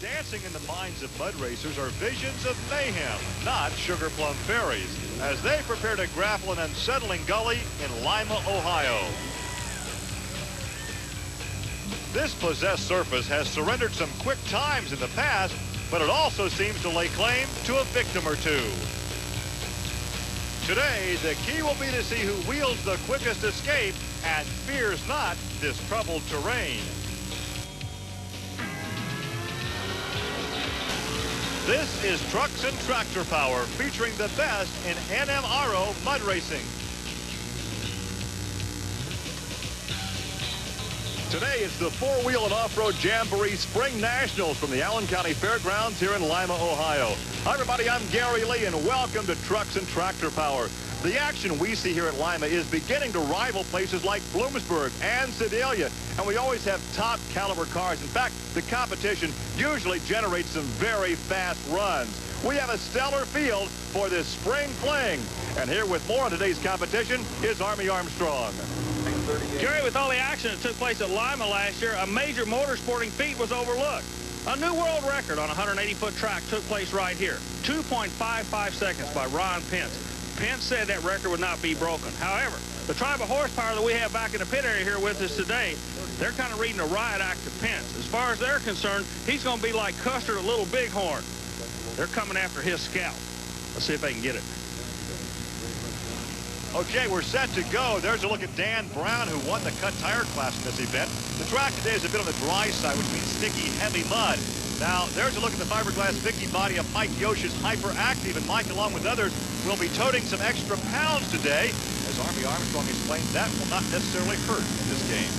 Dancing in the minds of mud racers are visions of mayhem, not sugar plum fairies, as they prepare to grapple an unsettling gully in Lima, Ohio. This possessed surface has surrendered some quick times in the past, but it also seems to lay claim to a victim or two. Today, the key will be to see who wields the quickest escape and fears not this troubled terrain. This is Trucks and Tractor Power, featuring the best in NMRO mud racing. Today, it's the four-wheel and off-road Jamboree Spring Nationals from the Allen County Fairgrounds here in Lima, Ohio. Hi, everybody. I'm Gary Lee, and welcome to Trucks and Tractor Power. The action we see here at Lima is beginning to rival places like Bloomsburg and Sedalia, and we always have top caliber cars. In fact, the competition usually generates some very fast runs. We have a stellar field for this spring fling. And here with more on today's competition is Army Armstrong. Gary, with all the action that took place at Lima last year, a major motorsporting feat was overlooked. A new world record on a 180-foot track took place right here. 2.55 seconds by Ron Pence. Pence said that record would not be broken. However, the tribe of horsepower that we have back in the pit area here with us today, they're kind of reading a riot act to Pence. As far as they're concerned, he's going to be like Custer at Little Bighorn. They're coming after his scalp. Let's see if they can get it. Okay, we're set to go. There's a look at Dan Brown, who won the cut tire class in this event. The track today is a bit on the dry side, which means sticky, heavy mud. Now, there's a look at the fiberglass Vicky body of Mike Yosha's Hyperactive, and Mike, along with others, will be toting some extra pounds today. As Army Armstrong explained, that will not necessarily hurt in this game.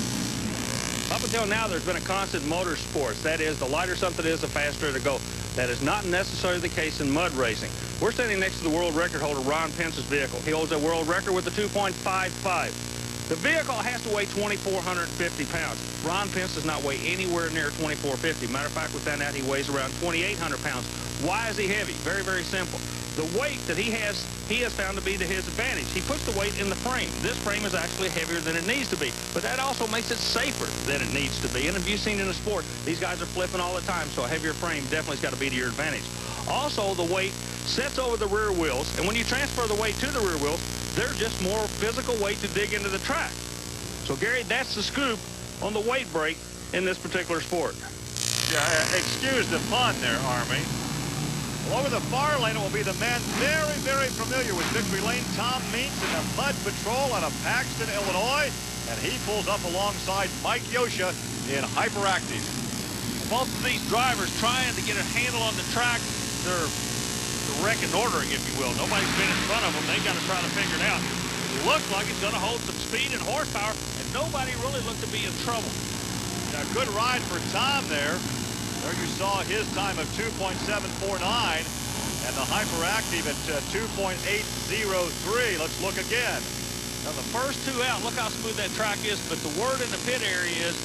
Up until now, there's been a constant motorsports. That is, the lighter something is, the faster to go. That is not necessarily the case in mud racing. We're standing next to the world record holder, Ron Pence's vehicle. He holds a world record with a 2.55. The vehicle has to weigh 2,450 pounds. Ron Pence does not weigh anywhere near 2,450. Matter of fact, we found out he weighs around 2,800 pounds. Why is he heavy? Very, very simple. The weight that he has found to be to his advantage. He puts the weight in the frame. This frame is actually heavier than it needs to be, but that also makes it safer than it needs to be. And if you've seen in the sport, these guys are flipping all the time, so a heavier frame definitely has got to be to your advantage. Also, the weight sets over the rear wheels, and when you transfer the weight to the rear wheels, there's just more physical weight to dig into the track. So, Gary, that's the scoop on the weight break in this particular sport. Yeah, excuse the pun there, Army. Well, over the far lane, it will be the man very, very familiar with Victory Lane, Tom Meents, in the Mud Patrol out of Paxton, Illinois, and he pulls up alongside Mike Yosha in Hyperactive. Both of these drivers trying to get a handle on the track. They're wrecking ordering, if you will. Nobody's been in front of them. They've got to try to figure it out. It looks like it's going to hold some speed and horsepower, and nobody really looked to be in trouble. Now, good ride for Tom there. There you saw his time of 2.749 and the Hyperactive at 2.803. Let's look again. Now, the first two out, look how smooth that track is, but the word in the pit area is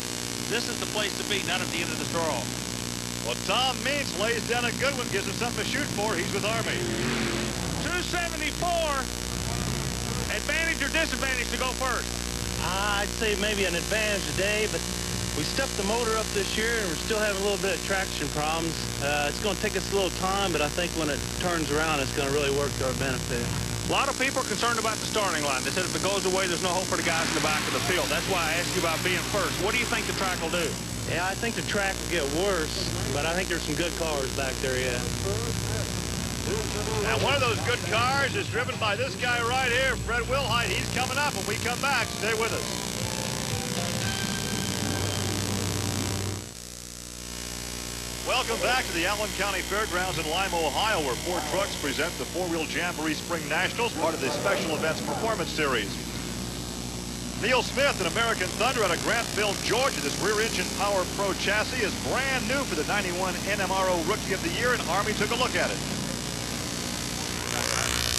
this is the place to be, not at the end of the straw. Well, Tom Meents lays down a good one, gives him something to shoot for. He's with Army. 274. Advantage or disadvantage to go first? I'd say maybe an advantage today, but we stepped the motor up this year, and we're still having a little bit of traction problems. It's going to take us a little time, but I think when it turns around, it's going to really work to our benefit. A lot of people are concerned about the starting line. They said if it goes away, there's no hope for the guys in the back of the field. That's why I asked you about being first. What do you think the track will do? Yeah, I think the track will get worse, but I think there's some good cars back there yet. Now, one of those good cars is driven by this guy right here, Fred Wilhite. He's coming up. When we come back, stay with us. Welcome back to the Allen County Fairgrounds in Lima, Ohio, where four trucks present the four-wheel Jamboree Spring Nationals, part of the Special Events Performance Series. Neil Smith, an American Thunder out of Grantville, Georgia. This rear-engine Power Pro chassis is brand new for the 91 NMRO Rookie of the Year, and Army took a look at it.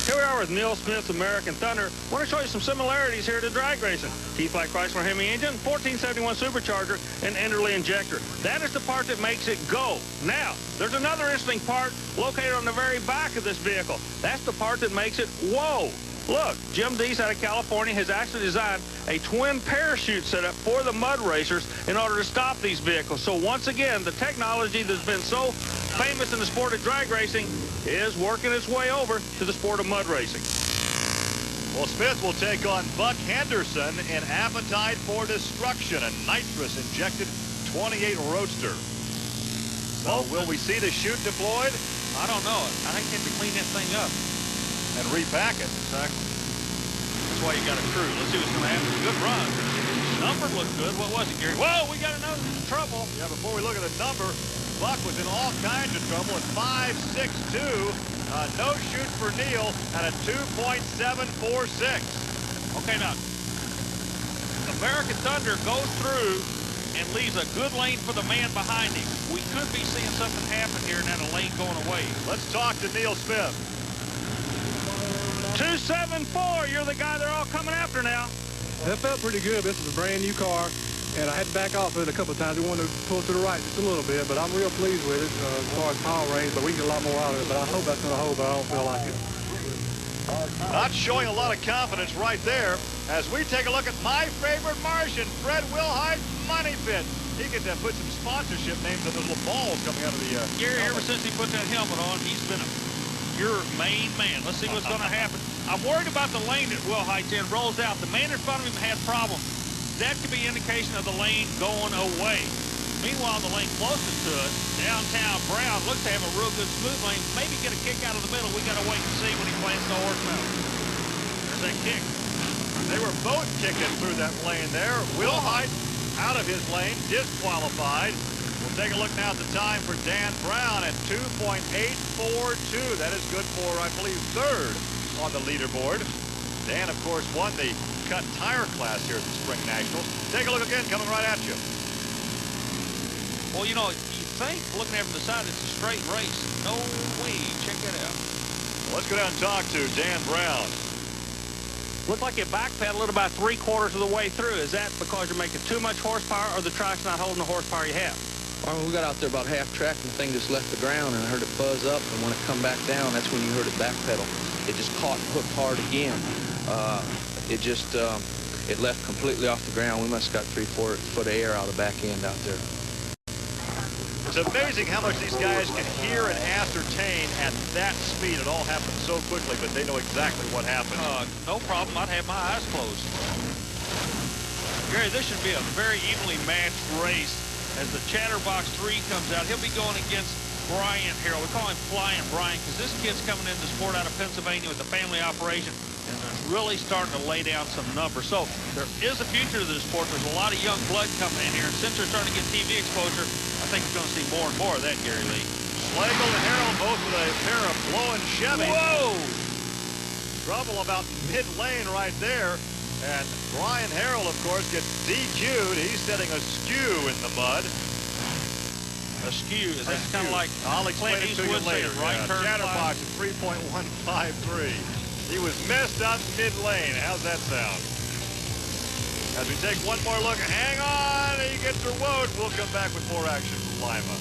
Here we are with Neil Smith's American Thunder. I want to show you some similarities here to drag racing. T-Flat Chrysler Hemi engine, 1471 supercharger, and Enderley injector. That is the part that makes it go. Now, there's another interesting part located on the very back of this vehicle. That's the part that makes it whoa. Look, Jim Dees out of California has actually designed a twin parachute setup for the mud racers in order to stop these vehicles. So once again, the technology that's been so famous in the sport of drag racing is working its way over to the sport of mud racing. Well, Smith will take on Buck Henderson in Appetite for Destruction, a nitrous-injected 28 Roadster. So will we see the chute deployed? I don't know. I think they have to clean that thing up. And repack it. Exactly. That's why you got a crew. Let's see what's going to happen. Good run. Number looked good. What was it, Gary? Whoa, we got another trouble. Yeah, before we look at the number, Buck was in all kinds of trouble at 5.62. No chute for Neal at a 2.746. Okay, now, American Thunder goes through and leaves a good lane for the man behind him. We could be seeing something happen here and then a lane going away. Let's talk to Neal Smith. 274, you're the guy they're all coming after now. That felt pretty good. This is a brand new car, and I had to back off of it a couple of times. We wanted to pull to the right just a little bit, but I'm real pleased with it as far as power range, but we can get a lot more out of it. But I hope that's going to hold, but I don't feel like it. Not showing a lot of confidence right there as we take a look at my favorite Martian, Fred Wilhite Money Pit. He could put some sponsorship names on those little balls coming out of the... Gary, ever since he put that helmet on, he's been your main man. Let's see what's going to happen. I'm worried about the lane that Wilhite's in. Rolls out. The man in front of him has problems. That could be indication of the lane going away. Meanwhile, the lane closest to us, downtown Brown, looks to have a real good smooth lane. Maybe get a kick out of the middle. We got to wait and see when he plants the horsepower. There's that kick. They were both kicking through that lane there. Wilhite out of his lane, disqualified. We'll take a look now at the time for Dan Brown at 2.842. That is good for, I believe, third on the leaderboard. Dan, of course, won the cut tire class here at the Spring Nationals. Take a look again, coming right at you. Well, you know, you think, looking at from the side, it's a straight race. No way. Check that out. Let's go down and talk to Dan Brown. Looked like you backpedaled about 3/4 of the way through. Is that because you're making too much horsepower or the track's not holding the horsepower you have? Well, we got out there about half track and the thing just left the ground and I heard it buzz up, and when it come back down, that's when you heard it backpedal. It just caught and hooked hard again. It left completely off the ground. We must have got 3-4 foot of air out of the back end out there. It's amazing how much these guys can hear and ascertain at that speed. It all happens so quickly, but they know exactly what happened. No problem. I'd have my eyes closed. Gary, this should be a very evenly matched race as the Chatterbox 3 comes out. He'll be going against Brian Harrell. We call him Flying Brian because this kid's coming into sport out of Pennsylvania with a family operation and is really starting to lay down some numbers. So there is a future to this sport. There's a lot of young blood coming in here, and since they're starting to get TV exposure, I think we're going to see more and more of that, Gary Lee. Schlegel and Harrell both with a pair of blowing Chevys. Whoa! Trouble about mid-lane right there. And Brian Harrell, of course, gets DQ'd. He's setting a skew in the mud. A skew. That's kind of like I'll explain it to you later. Right turn Chatterbox at 3.153. He was messed up mid-lane. How's that sound? As we take one more look, hang on, he gets rewarded. We'll come back with more action from Lima.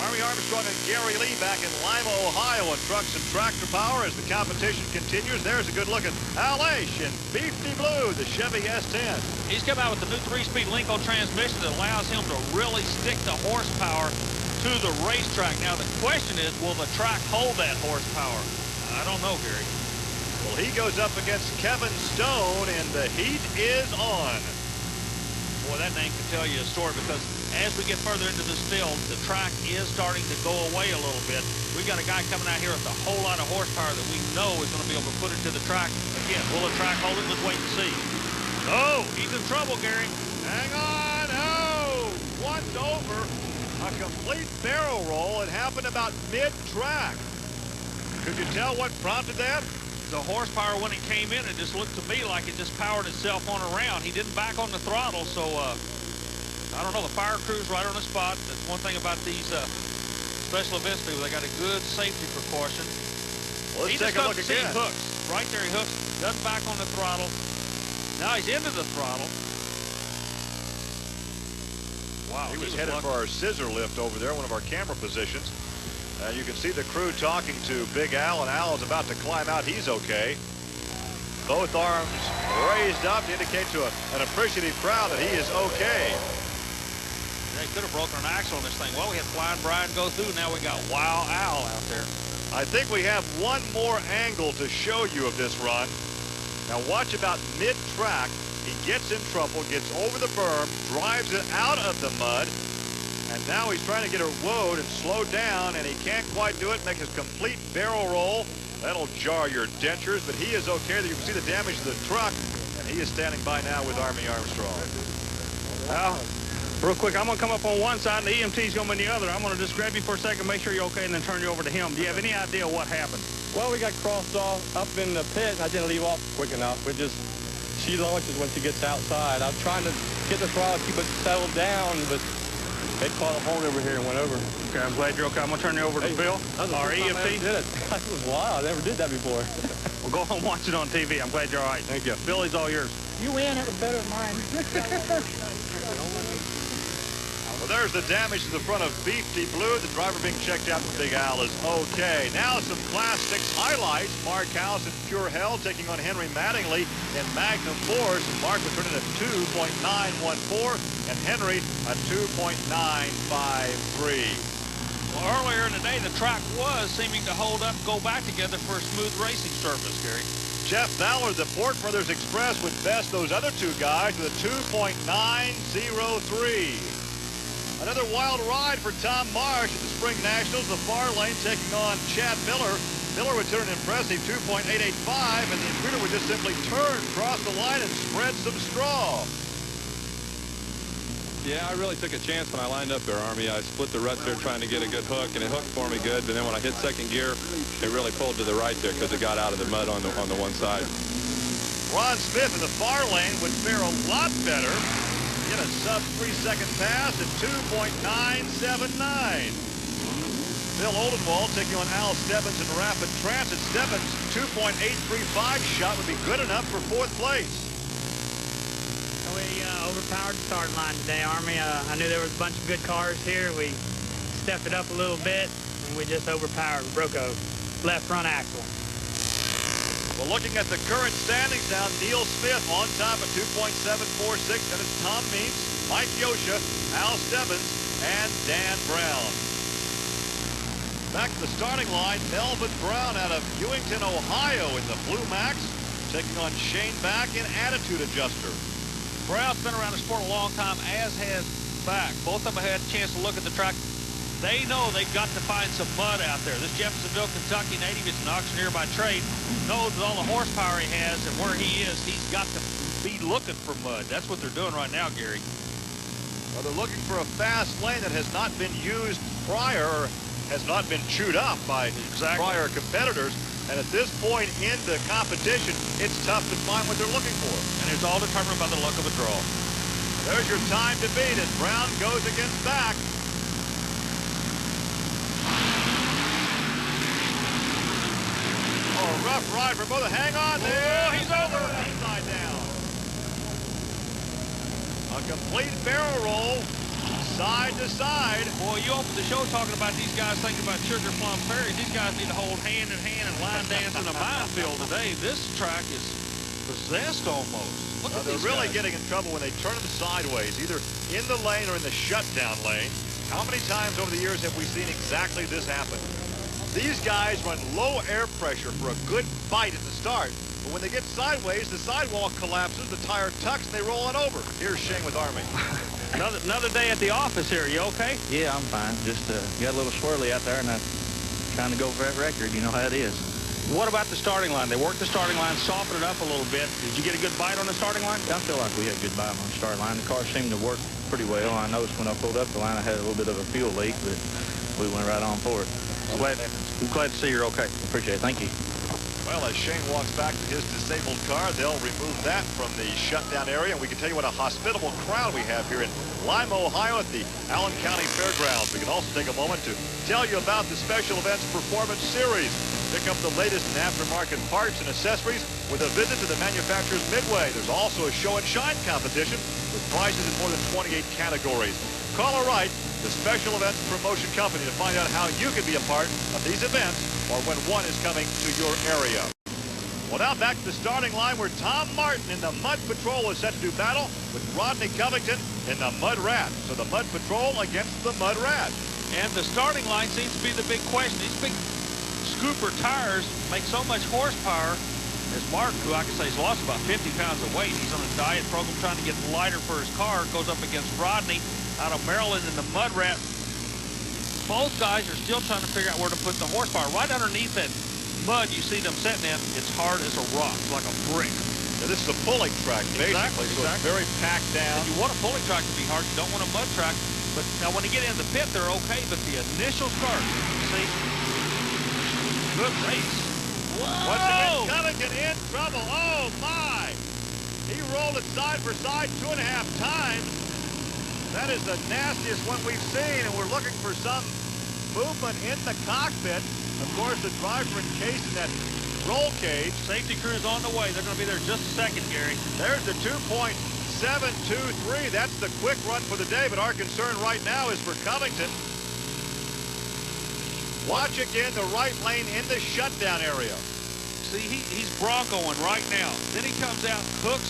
Army Armstrong and Gary Lee back in Lima, Ohio on Trucks and Tractor Power as the competition continues. There's a good look at Aleix in Beefy Blue, the Chevy S10. He's come out with the new 3-speed Lincoln transmission that allows him to really stick the horsepower to the racetrack. Now the question is, will the track hold that horsepower? I don't know, Gary. Well, he goes up against Kevin Stone, and the heat is on. Boy, that name can tell you a story because as we get further into this field, the track is starting to go away a little bit. We've got a guy coming out here with a whole lot of horsepower that we know is going to be able to put it to the track. Again, will the track hold it? Let's wait and see. Oh, he's in trouble, Gary. Hang on. Oh, once over. A complete barrel roll. It happened about mid-track. Could you tell what prompted that? The horsepower when it came in, it just looked to me like it just powered itself on around. He didn't back on the throttle, so I don't know. The fire crew's right on the spot. That's one thing about these special events people. They got a good safety precaution. Well, let's take a look again. He hooks. Right there he hooks. Doesn't back on the throttle. Now he's into the throttle. Wow. He was headed for our scissor lift over there, one of our camera positions. You can see the crew talking to Big Al, and Al is about to climb out. He's okay. Both arms raised up to indicate to an appreciative crowd that he is okay. They could have broken an axle on this thing. Well, we had Flying Brian go through. Now we got Wow Al out there. I think we have one more angle to show you of this run. Now watch about mid-track. He gets in trouble, gets over the berm, drives it out of the mud, and now he's trying to get her woed and slow down, and he can't quite do it. Makes a complete barrel roll. That'll jar your dentures, but he is okay. You can see the damage to the truck, and he is standing by now with Army Armstrong. Well, real quick, I'm going to come up on one side, and the EMT's going to be on the other. I'm going to just grab you for a second, make sure you're okay, and then turn you over to him. Do you have any idea what happened? Well, we got crossed off up in the pit. I didn't leave off quick enough. She launches when she gets outside. I'm trying to get the throttle, keep it settled down, but they caught a horn over here and went over. Okay, I'm glad you're okay. I'm going to turn you over to Bill, our EMT. Did it. That was wild. I never did that before. Well, go home and watch it on TV. I'm glad you're all right. Thank you. Billy's all yours. You win. It was better than mine. Well, there's the damage to the front of Beefy Blue. The driver being checked out for Big Al is okay. Now some Class 6 highlights. Mark House in Pure Hell taking on Henry Mattingly in Magnum Force. Mark was running at 2.914 and Henry at 2.953. Well, earlier in the day, the track was seeming to hold up, go back together for a smooth racing surface, Gary. Jeff Ballard, the Port Brothers Express, would best those other two guys with a 2.903. Another wild ride for Tom Marsh at the Spring Nationals. The far lane taking on Chad Miller. Miller would turn an impressive 2.885, and the intruder would just simply turn, cross the line, and spread some straw. Yeah, I really took a chance when I lined up there, Army. I split the ruts there trying to get a good hook, and it hooked for me good. But then when I hit second gear, it really pulled to the right there because it got out of the mud on the one side. Ron Smith in the far lane would fare a lot better. Get a sub 3-second pass at 2.979. Bill Oldenwald taking on Al Stebbins in Rapid Transit. Stebbins' 2.835 shot would be good enough for 4th place. We overpowered the starting line today, Army. I knew there was a bunch of good cars here. We stepped it up a little bit, and we just overpowered. Broke a left front axle. Well, looking at the current standings now, Neil Smith on top at 2.746. Then it's Tom Means, Mike Yosha, Al Stebbins, and Dan Brown. Back to the starting line, Melvin Brown out of Ewington, Ohio in the Blue Max, taking on Shane Back in Attitude Adjuster. Brown's been around the sport a long time, as has Back. Both of them had a chance to look at the track. They know they've got to find some mud out there. This Jeffersonville, Kentucky native is an auctioneer by trade. Knows all the horsepower he has and where he is, he's got to be looking for mud. That's what they're doing right now, Gary. Well, they're looking for a fast lane that has not been used prior, or has not been chewed up by prior competitors. And at this point in the competition, it's tough to find what they're looking for. And it's all determined by the luck of a draw. There's your time to beat as Brown goes against Back. Oh, rough ride for both. Hang on there. Oh, he's over. Upside down. A complete barrel roll, side to side. Boy, you opened the show talking about these guys thinking about Sugar Plum Ferries. These guys need to hold hand in hand and line dance in a minefield today. This track is possessed almost. Look at They're these really guys. getting in trouble when they turn them sideways, either in the lane or in the shutdown lane. How many times over the years have we seen exactly this happen? These guys run low air pressure for a good bite at the start, but when they get sideways, the sidewall collapses, the tire tucks, and they roll on over. Here's Shane with Army. Another day at the office here. You okay? Yeah, I'm fine. Just got a little swirly out there, and I'm trying to go for that record. You know how it is. What about the starting line? They worked the starting line, softened it up a little bit. Did you get a good bite on the starting line? I feel like we had a good bite on the start line. The car seemed to work pretty well. I noticed when I pulled up the line, I had a little bit of a fuel leak, but we went right on for it. I'm glad to see you're okay. Appreciate it. Thank you. Well, as Shane walks back to his disabled car, they'll remove that from the shutdown area. And we can tell you what a hospitable crowd we have here in Lima, Ohio at the Allen County Fairgrounds. We can also take a moment to tell you about the Special Events Performance Series. Pick up the latest in aftermarket parts and accessories with a visit to the manufacturer's Midway. There's also a show and shine competition with prizes in more than 28 categories. Call or write the Special Events Promotion Company to find out how you can be a part of these events or when one is coming to your area. Well, now back to the starting line where Tom Martin in the Mud Patrol is set to do battle with Rodney Covington in the Mud Rat. So the Mud Patrol against the Mud Rat. And the starting line seems to be the big question. These big scooper tires make so much horsepower. As Martin, who I can say has lost about 50 pounds of weight, he's on a diet program trying to get lighter for his car, goes up against Rodney out of Maryland in the Mud Rat. Both guys are still trying to figure out where to put the horsepower. Right underneath that mud you see them sitting in, it's hard as a rock, like a brick. Now, this is a pulling track, basically, so it's very packed down. And you want a pulling track to be hard, you don't want a mud track. But now when they get in the pit, they're okay, but the initial start, see, good race. Whoa! Once again, Covington in trouble. Oh, my! He rolled it side for side 2.5 times. That is the nastiest one we've seen, and we're looking for some movement in the cockpit. Of course, the driver encased in that roll cage. Safety crew's on the way. They're going to be there in just a second, Gary. There's the 2.723. That's the quick run for the day, but our concern right now is for Covington. Watch again the right lane in the shutdown area. See, he's broncoing right now. Then he comes out, hooks,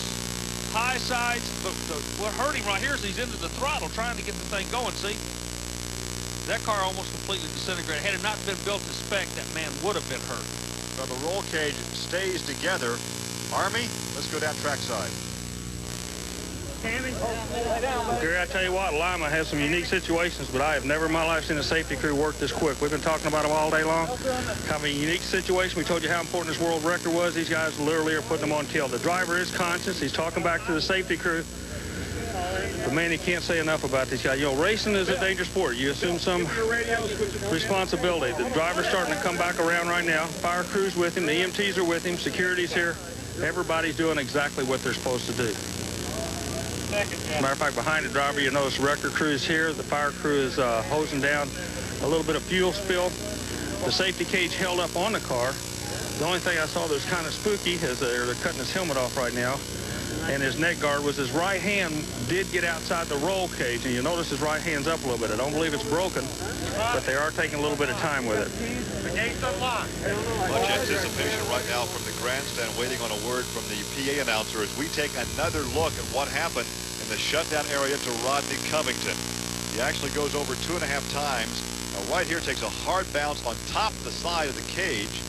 high sides. But what hurt him right here is he's into the throttle trying to get the thing going, see? That car almost completely disintegrated. Had it not been built to spec, that man would have been hurt. So the roll cage stays together. Army, let's go down trackside. Gary, I tell you what, Lima has some unique situations, but I have never in my life seen a safety crew work this quick. We've been talking about them all day long. Kind of a unique situation. We told you how important this world record was. These guys literally are putting them on tilt. The driver is conscious. He's talking back to the safety crew. But, man, you can't say enough about these guys. You know, racing is a dangerous sport. You assume some responsibility. The driver's starting to come back around right now. Fire crew's with him. The EMTs are with him. Security's here. Everybody's doing exactly what they're supposed to do. As a matter of fact, behind the driver, you notice the record crew is here. The fire crew is hosing down a little bit of fuel spill. The safety cage held up on the car. The only thing I saw that was kind of spooky is they're cutting his helmet off right now. And his neck guard was his right hand did get outside the roll cage. And you notice his right hand's up a little bit. I don't believe it's broken, but they are taking a little bit of time with it. Much anticipation right now from the grandstand, waiting on a word from the PA announcer as we take another look at what happened in the shutdown area to Rodney Covington. He actually goes over 2.5 times. Now right here takes a hard bounce on top of the side of the cage.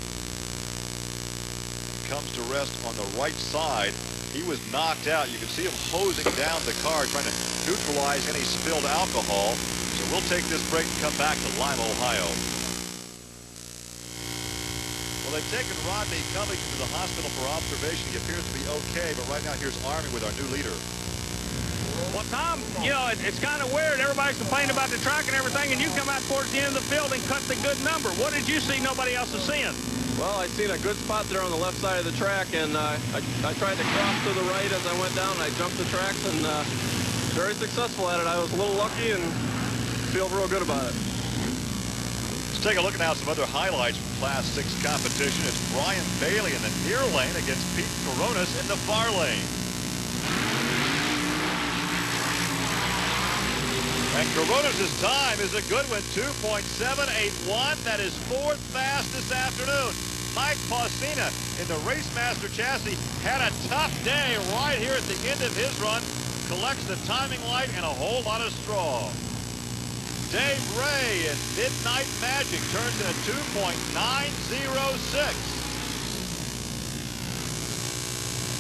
Comes to rest on the right side. He was knocked out. You can see him hosing down the car, trying to neutralize any spilled alcohol. So we'll take this break and come back to Lima, Ohio. Well, they've taken Rodney Covington to the hospital for observation. He appears to be okay, but right now here's Army with our new leader. Well, Tom, you know, it's kind of weird. Everybody's complaining about the track and everything, and you come out towards the end of the field and cut the good number. What did you see nobody else is seeing? Well, I seen a good spot there on the left side of the track, and I tried to cross to the right as I went down. I jumped the tracks and very successful at it. I was a little lucky and feel real good about it. Let's take a look at now some other highlights from Class 6 competition. It's Brian Bailey in the near lane against Pete Coronas in the far lane. And Coronas' time is a good one, 2.781. That is 4th fast this afternoon. Mike Pausina in the Racemaster chassis had a tough day right here at the end of his run. Collects the timing light and a whole lot of straw. Dave Ray in Midnight Magic turns in a 2.906.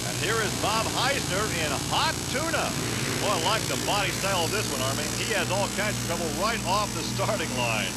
And here is Bob Heisner in Hot Tuna. Boy, I like the body style of this one, Army. He has all kinds of trouble right off the starting line.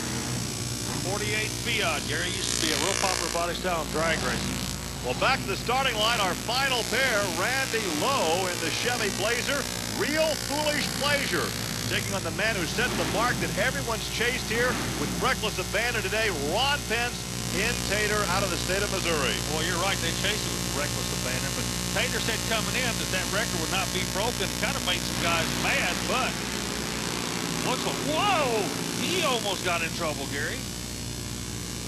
48 Fiat, Gary, used to be a real popular body style in drag racing. Well, back to the starting line, our final pair, Randy Lowe in the Chevy Blazer, Real Foolish Pleasure, taking on the man who set the mark that everyone's chased here with reckless abandon today, Ron Pence in Tater out of the state of Missouri. Well, you're right, they chased it with reckless abandon, but Tater said coming in that record would not be broken. Kind of made some guys mad, but looks like, whoa, he almost got in trouble, Gary.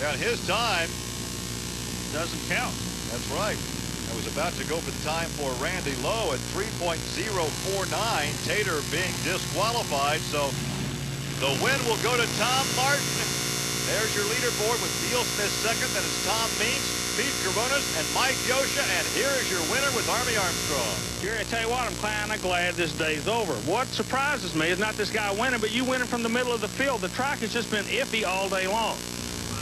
Yeah, and his time doesn't count. That's right. I was about to go for the time for Randy Lowe at 3.049. Tater being disqualified, so the win will go to Tom Martin. There's your leaderboard with Neil Smith second. Then it's Tom Means, Pete Coronas, and Mike Yosha. And here is your winner with Army Armstrong. Gary, I tell you what, I'm kind of glad this day's over. What surprises me is not this guy winning, but you winning from the middle of the field. The track has just been iffy all day long.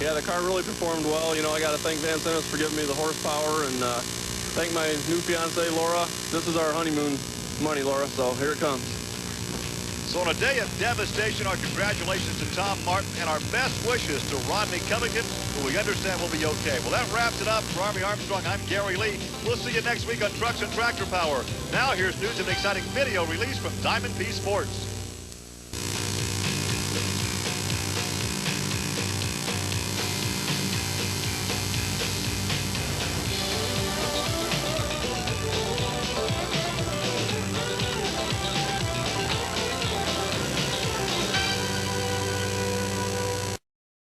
Yeah, the car really performed well. You know, I got to thank Van Simmons for giving me the horsepower, and thank my new fiancée, Laura. This is our honeymoon money, Laura, so here it comes. So on a day of devastation, our congratulations to Tom Martin and our best wishes to Rodney Covington, who we understand will be okay. Well, that wraps it up for Army Armstrong. I'm Gary Lee. We'll see you next week on Trucks and Tractor Power. Now here's news and exciting video release from Diamond P Sports.